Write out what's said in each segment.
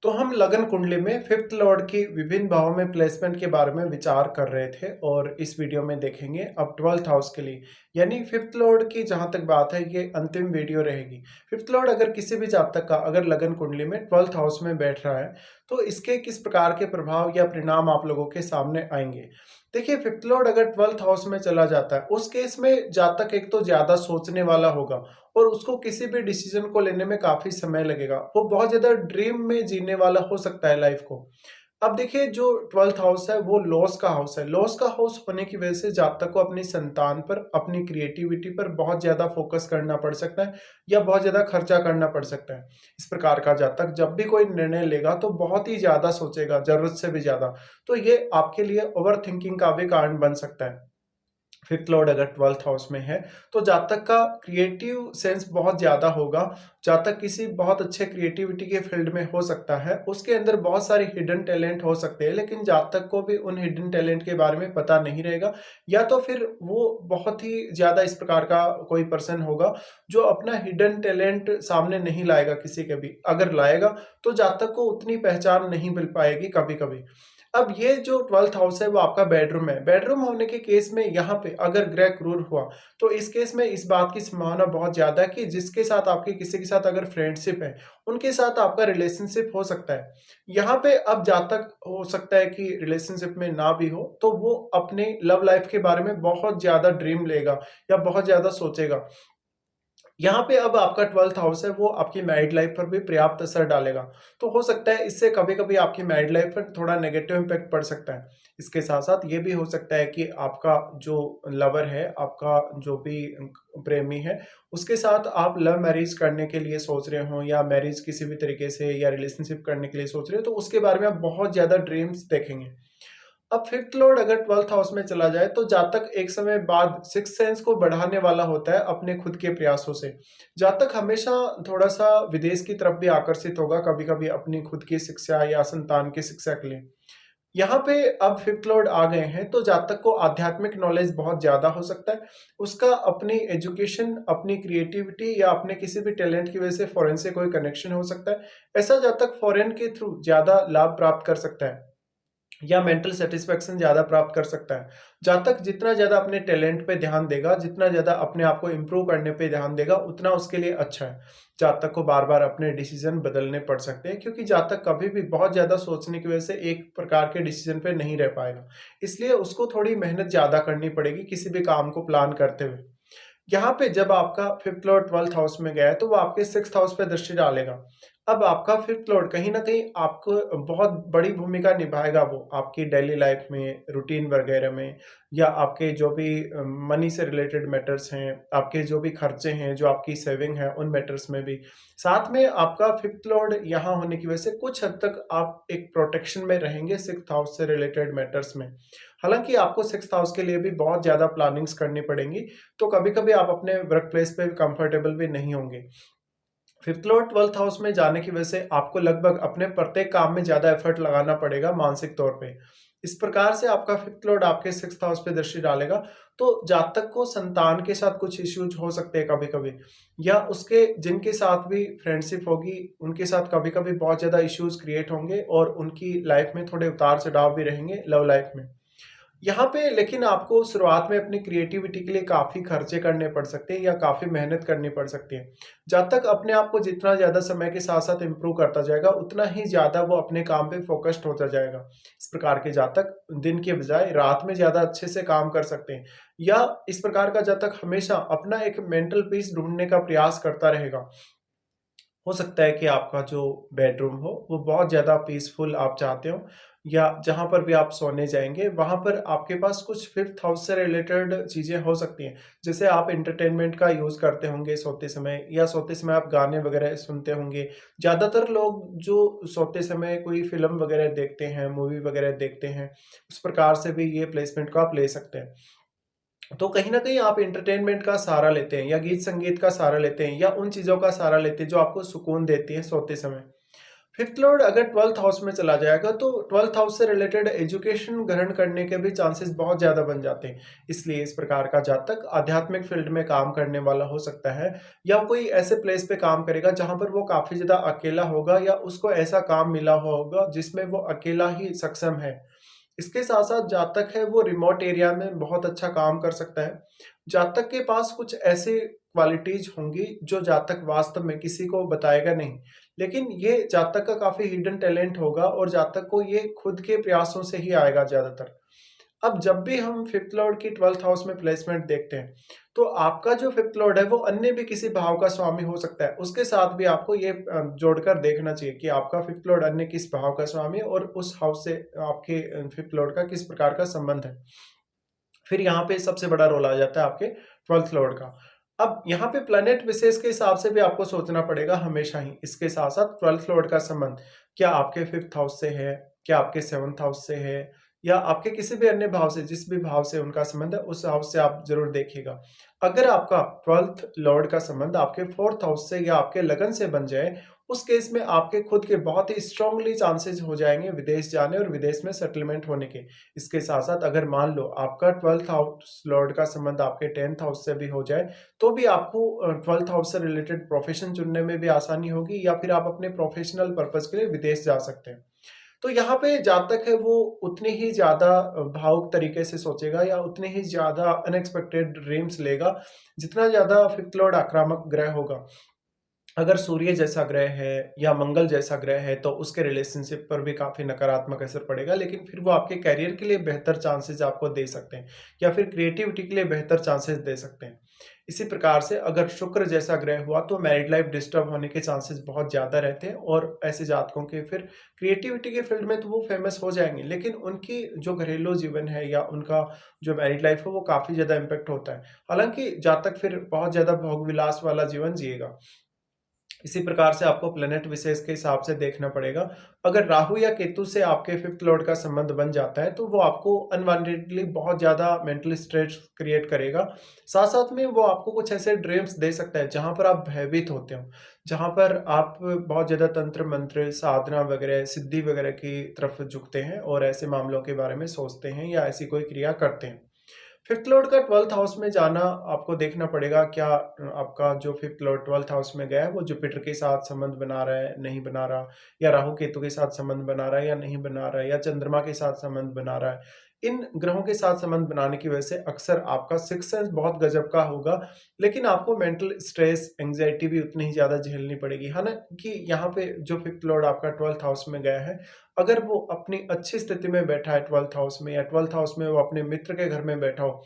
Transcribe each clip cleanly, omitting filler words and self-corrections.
तो हम लगन कुंडली में फिफ्थ लॉर्ड की विभिन्न भावों में प्लेसमेंट के बारे में विचार कर रहे थे और इस वीडियो में देखेंगे अब 12th हाउस के लिए। यानी फिफ्थ लॉर्ड की जहां तक बात है ये अंतिम वीडियो रहेगी। फिफ्थ लॉर्ड अगर किसी भी जातक का अगर लगन कुंडली में 12th हाउस में बैठ रहा है तो इसके किस प्रकार के प्रभाव या परिणाम आप लोगों के सामने आएंगे। देखिए, फिफ्थ लॉर्ड अगर 12th हाउस में चला जाता है उस केस में जातक एक तो ज्यादा सोचने वाला होगा और उसको किसी भी डिसीजन को लेने में काफी समय लगेगा। वो बहुत ज्यादा ड्रीम में जीने वाला हो सकता है लाइफ को। अब देखिए, जो 12th हाउस है वो लॉस का हाउस है। लॉस का हाउस होने की वजह से जातक को अपनी संतान पर, अपनी क्रिएटिविटी पर बहुत ज्यादा फोकस करना पड़ सकता है या बहुत ज्यादा खर्चा करना पड़ सकता है। इस प्रकार का जातक जब भी कोई निर्णय लेगा तो बहुत ही ज्यादा सोचेगा, जरूरत से भी ज्यादा। तो ये आपके लिए ओवर थिंकिंग का भी कारण बन सकता है। फिफ्थ लॉर्ड अगर 12th हाउस में है तो जातक का क्रिएटिव सेंस बहुत ज्यादा होगा। जातक किसी बहुत अच्छे क्रिएटिविटी के फील्ड में हो सकता है, उसके अंदर बहुत सारे हिडन टैलेंट हो सकते हैं, लेकिन जातक को भी उन हिडन टैलेंट के बारे में पता नहीं रहेगा। या तो फिर वो बहुत ही ज्यादा इस प्रकार का कोई पर्सन होगा जो अपना हिडन टैलेंट सामने नहीं लाएगा किसी के भी। अगर लाएगा तो जातक को उतनी पहचान नहीं मिल पाएगी कभी कभी। अब ये जो 12th हाउस है वो आपका बेडरूम है। बेडरूम होने के केस में यहाँ पे अगर ग्रह क्रूर हुआ तो इस केस में इस बात की संभावना बहुत ज्यादा है कि जिसके साथ आपकी किसी के साथ अगर फ्रेंडशिप है उनके साथ आपका रिलेशनशिप हो सकता है। यहाँ पे अब जातक हो सकता है कि रिलेशनशिप में ना भी हो तो वो अपने लव लाइफ के बारे में बहुत ज्यादा ड्रीम लेगा या बहुत ज्यादा सोचेगा। यहाँ पे अब आपका 12th हाउस है वो आपकी मैरिड लाइफ पर भी पर्याप्त असर डालेगा। तो हो सकता है इससे कभी-कभी आपकी मैरिड लाइफ पर थोड़ा नेगेटिव इम्पैक्ट पड़ सकता है। इसके साथ-साथ ये भी हो सकता है कि आपका जो लवर है, आपका जो भी प्रेमी है, उसके साथ आप लव मैरिज करने के लिए सोच रहे हो या मैरिज किसी भी तरीके से या रिलेशनशिप करने के लिए सोच रहे हो, तो उसके बारे में आप बहुत ज़्यादा ड्रीम्स देखेंगे। अब फिफ्थ लॉर्ड अगर 12th हाउस में चला जाए तो जातक एक समय बाद सिक्स सेंस को बढ़ाने वाला होता है अपने खुद के प्रयासों से। जातक हमेशा थोड़ा सा विदेश की तरफ भी आकर्षित होगा कभी कभी अपनी खुद की शिक्षा या संतान की शिक्षा के लिए। यहाँ पे अब फिफ्थ लॉर्ड आ गए हैं तो जातक को आध्यात्मिक नॉलेज बहुत ज्यादा हो सकता है। उसका अपनी एजुकेशन, अपनी क्रिएटिविटी या अपने किसी भी टैलेंट की वजह से फॉरेन से कोई कनेक्शन हो सकता है। ऐसा जातक फॉरेन के थ्रू ज्यादा लाभ प्राप्त कर सकता है या मेंटल सेटिस्फेक्शन ज़्यादा प्राप्त कर सकता है। जातक जितना ज़्यादा अपने टैलेंट पे ध्यान देगा, जितना ज़्यादा अपने आप को इम्प्रूव करने पे ध्यान देगा, उतना उसके लिए अच्छा है। जातक को बार-बार अपने डिसीज़न बदलने पड़ सकते हैं क्योंकि जातक कभी भी बहुत ज़्यादा सोचने की वजह से एक प्रकार के डिसीज़न पे नहीं रह पाएगा। इसलिए उसको थोड़ी मेहनत ज़्यादा करनी पड़ेगी किसी भी काम को प्लान करते हुए। यहाँ पे जब आपका फिफ्थ लॉर्ड 12th हाउस में गया है तो वो आपके सिक्स्थ हाउस पे दृष्टि डालेगा। अब आपका फिफ्थ लॉर्ड कहीं ना कहीं आपको बहुत बड़ी भूमिका निभाएगा, वो आपकी डेली लाइफ में, रूटीन वगैरह में, या आपके जो भी मनी से रिलेटेड मैटर्स हैं, आपके जो भी खर्चे हैं, जो आपकी सेविंग है, उन मैटर्स में भी। साथ में आपका फिफ्थ लॉर्ड यहाँ होने की वजह से कुछ हद तक आप एक प्रोटेक्शन में रहेंगे सिक्स्थ हाउस से रिलेटेड मैटर्स में। हालांकि आपको सिक्स्थ हाउस के लिए भी बहुत ज्यादा प्लानिंग्स करनी पड़ेंगी, तो कभी-कभी आप अपने वर्क प्लेस पे कंफर्टेबल भी नहीं होंगे। फिफ्थ लॉर्ड 12th हाउस में जाने की वजह से आपको लगभग अपने प्रत्येक काम में ज़्यादा एफर्ट लगाना पड़ेगा मानसिक तौर पे। इस प्रकार से आपका फिफ्थ लॉर्ड आपके सिक्स्थ हाउस पे दृष्टि डालेगा, तो जातक को संतान के साथ कुछ इश्यूज हो सकते हैं कभी-कभी, या उसके जिनके साथ भी फ्रेंडशिप होगी, उनके साथ कभी-कभी बहुत ज़्यादा इश्यूज क्रिएट होंगे और उनकी लाइफ में थोड़े उतार-चढ़ाव भी रहेंगे लव लाइफ में। यहाँ पे लेकिन आपको शुरुआत में अपनी क्रिएटिविटी के लिए काफ़ी खर्चे करने पड़ सकते हैं या काफ़ी मेहनत करनी पड़ सकती है। जातक अपने आप को जितना ज़्यादा समय के साथ-साथ इम्प्रूव करता जाएगा, उतना ही ज़्यादा वो अपने काम पे फ़ोकस्ड होता जाएगा। इस प्रकार के जातक दिन के बजाय रात में ज़्यादा अच्छे से काम कर सकते हैं, या इस प्रकार का जातक हमेशा अपना एक मेंटल पीस ढूँढने का प्रयास करता रहेगा। हो सकता है कि आपका जो बेडरूम हो वो बहुत ज़्यादा पीसफुल आप चाहते हो, या जहाँ पर भी आप सोने जाएँगे वहाँ पर आपके पास कुछ फिफ्थ हाउस से रिलेटेड चीज़ें हो सकती हैं। जैसे आप एंटरटेनमेंट का यूज़ करते होंगे सोते समय, या सोते समय आप गाने वगैरह सुनते होंगे। ज़्यादातर लोग जो सोते समय कोई फ़िल्म वगैरह देखते हैं, मूवी वगैरह देखते हैं, उस प्रकार से भी ये प्लेसमेंट को आप ले सकते हैं। तो कहीं न कहीं आप एंटरटेनमेंट का सहारा लेते हैं या गीत-संगीत का सहारा लेते हैं या उन चीज़ों का सहारा लेते हैं जो आपको सुकून देती हैं सोते समय। फिफ्थ लॉर्ड अगर 12th हाउस में चला जाएगा तो 12th हाउस से रिलेटेड एजुकेशन ग्रहण करने के भी चांसेस बहुत ज़्यादा बन जाते हैं। इसलिए इस प्रकार का जातक आध्यात्मिक फील्ड में काम करने वाला हो सकता है या कोई ऐसे प्लेस पे काम करेगा जहाँ पर वो काफ़ी ज़्यादा अकेला होगा या उसको ऐसा काम मिला हुआ होगा जिसमें वो अकेला ही सक्षम है। इसके साथ-साथ जातक है वो रिमोट एरिया में बहुत अच्छा काम कर सकता है। जातक के पास कुछ ऐसी क्वालिटीज़ होंगी जो जातक वास्तव में किसी को बताएगा नहीं। लेकिन ये जातक का काफ़ी हिडन टैलेंट होगा और जातक को ये खुद के प्रयासों से ही आएगा ज़्यादातर। अब जब भी हम फिफ्थ लॉर्ड की 12th हाउस में प्लेसमेंट देखते हैं, तो आपका जो फिफ्थ लॉर्ड है वो अन्य भी किसी भाव का स्वामी हो सकता है। उसके साथ भी आपको ये जोड़कर देखना चाहिए कि आपका फिफ्थ लॉर्ड अन्य किस भाव का स्वामी है और उस हाउस से आपके फिफ्थ लॉर्ड का किस प्रकार का संबंध है। फिर यहाँ पे सबसे बड़ा रोल आ जाता है आपके 12th लॉर्ड का। अब यहाँ पे प्लैनेट विशेष के हिसाब से भी आपको सोचना पड़ेगा हमेशा ही। इसके साथ-साथ 12th लॉर्ड का संबंध क्या आपके 5th हाउस से है, क्या आपके 7th हाउस से है या आपके किसी भी अन्य भाव से, जिस भी भाव से उनका संबंध है, उस हाउस से आप ज़रूर देखिएगा। अगर आपका 12th लॉर्ड का संबंध आपके 4th हाउस से या आपके लगन से बन जाए, उस केस में आपके खुद के बहुत ही स्ट्रांगली चांसेस हो जाएँगे विदेश जाने और विदेश में सेटलमेंट होने के। इसके साथ-साथ अगर मान लो आपका 12th हाउस लॉर्ड का संबंध आपके 10th हाउस से भी हो जाए, तो भी आपको 12th हाउस से रिलेटेड प्रोफ़ेशन चुनने में भी आसानी होगी या फिर आप अपने प्रोफ़ेशनल पर्पज़ के लिए विदेश जा सकते हैं। तो यहाँ पे जातक है वो उतनी ही ज़्यादा भावुक तरीके से सोचेगा या उतने ही ज़्यादा अनएक्सपेक्टेड ड्रीम्स लेगा, जितना ज़्यादा 5th लॉर्ड आक्रामक ग्रह होगा। अगर सूर्य जैसा ग्रह है या मंगल जैसा ग्रह है तो उसके रिलेशनशिप पर भी काफ़ी नकारात्मक असर पड़ेगा, लेकिन फिर वो आपके करियर के लिए बेहतर चांसेस आपको दे सकते हैं या फिर क्रिएटिविटी के लिए बेहतर चांसेस दे सकते हैं। इसी प्रकार से अगर शुक्र जैसा ग्रह हुआ तो मैरिड लाइफ डिस्टर्ब होने के चांसेस बहुत ज़्यादा रहते हैं और ऐसे जातकों के फिर क्रिएटिविटी के फील्ड में तो वो फेमस हो जाएंगे, लेकिन उनकी जो घरेलू जीवन है या उनका जो मैरिड लाइफ है वो काफ़ी ज़्यादा इम्पेक्ट होता है। हालांकि जातक फिर बहुत ज़्यादा भोग विलास वाला जीवन जिएगा। इसी प्रकार से आपको प्लैनेट विशेष के हिसाब से देखना पड़ेगा। अगर राहु या केतु से आपके 5th लॉर्ड का संबंध बन जाता है, तो वो आपको अनवांटेडली बहुत ज़्यादा मेंटल स्ट्रेस क्रिएट करेगा। साथ-साथ में वो आपको कुछ ऐसे ड्रीम्स दे सकता है, जहाँ पर आप भयभीत होते हो, जहाँ पर आप बहुत ज़्यादा तंत्र-मंत्र, साधना वगैरह, सिद्धि वगैरह की तरफ झुकते हैं और ऐसे मामलों के बारे में सोचते हैं या ऐसी कोई क्रिया करते हैं। फिफ्थ लॉर्ड का 12th हाउस में जाना आपको देखना पड़ेगा क्या आपका जो फिफ्थ लॉर्ड 12th हाउस में गया है वो जुपिटर के साथ संबंध बना रहा है, नहीं बना रहा, या राहु केतु के साथ संबंध बना रहा है या नहीं बना रहा है, या चंद्रमा के साथ संबंध बना रहा है। इन ग्रहों के साथ संबंध बनाने की वजह से अक्सर आपका सिक्स सेंस बहुत गजब का होगा, लेकिन आपको मेंटल स्ट्रेस, एंग्जायटी भी उतनी ही ज़्यादा झेलनी पड़ेगी। हालाँकि यहाँ पे जो फिफ्थ लॉर्ड आपका 12th हाउस में गया है, अगर वो अपनी अच्छी स्थिति में बैठा है 12th हाउस में या 12th हाउस में वो अपने मित्र के घर में बैठा हो,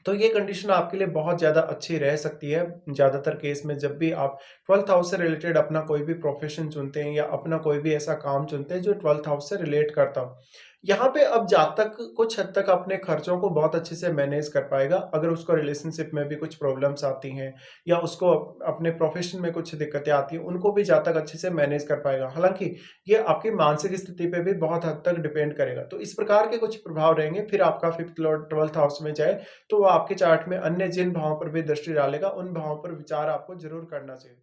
तो ये कंडीशन आपके लिए बहुत ज़्यादा अच्छी रह सकती है। ज़्यादातर केस में जब भी आप 12th हाउस से रिलेटेड अपना कोई भी प्रोफ़ेशन चुनते हैं या अपना कोई भी ऐसा काम चुनते हैं जो 12th हाउस से रिलेट करता हो। यहाँ पे अब जातक कुछ हद तक अपने खर्चों को बहुत अच्छे से मैनेज कर पाएगा। अगर उसको रिलेशनशिप में भी कुछ प्रॉब्लम्स आती हैं या उसको अपने प्रोफ़ेशन में कुछ दिक्कतें आती हैं, उनको भी जातक अच्छे से मैनेज कर पाएगा। हालाँकि ये आपकी मानसिक स्थिति पे भी बहुत हद तक डिपेंड करेगा। तो इस प्रकार के कुछ प्रभाव रहेंगे। फिर आपका 5th लॉर्ड 12th हाउस में जाए तो वो आपके चार्ट में अन्य जिन भावों पर भी दृष्टि डालेगा, उन भावों पर विचार आपको ज़रूर करना चाहिए।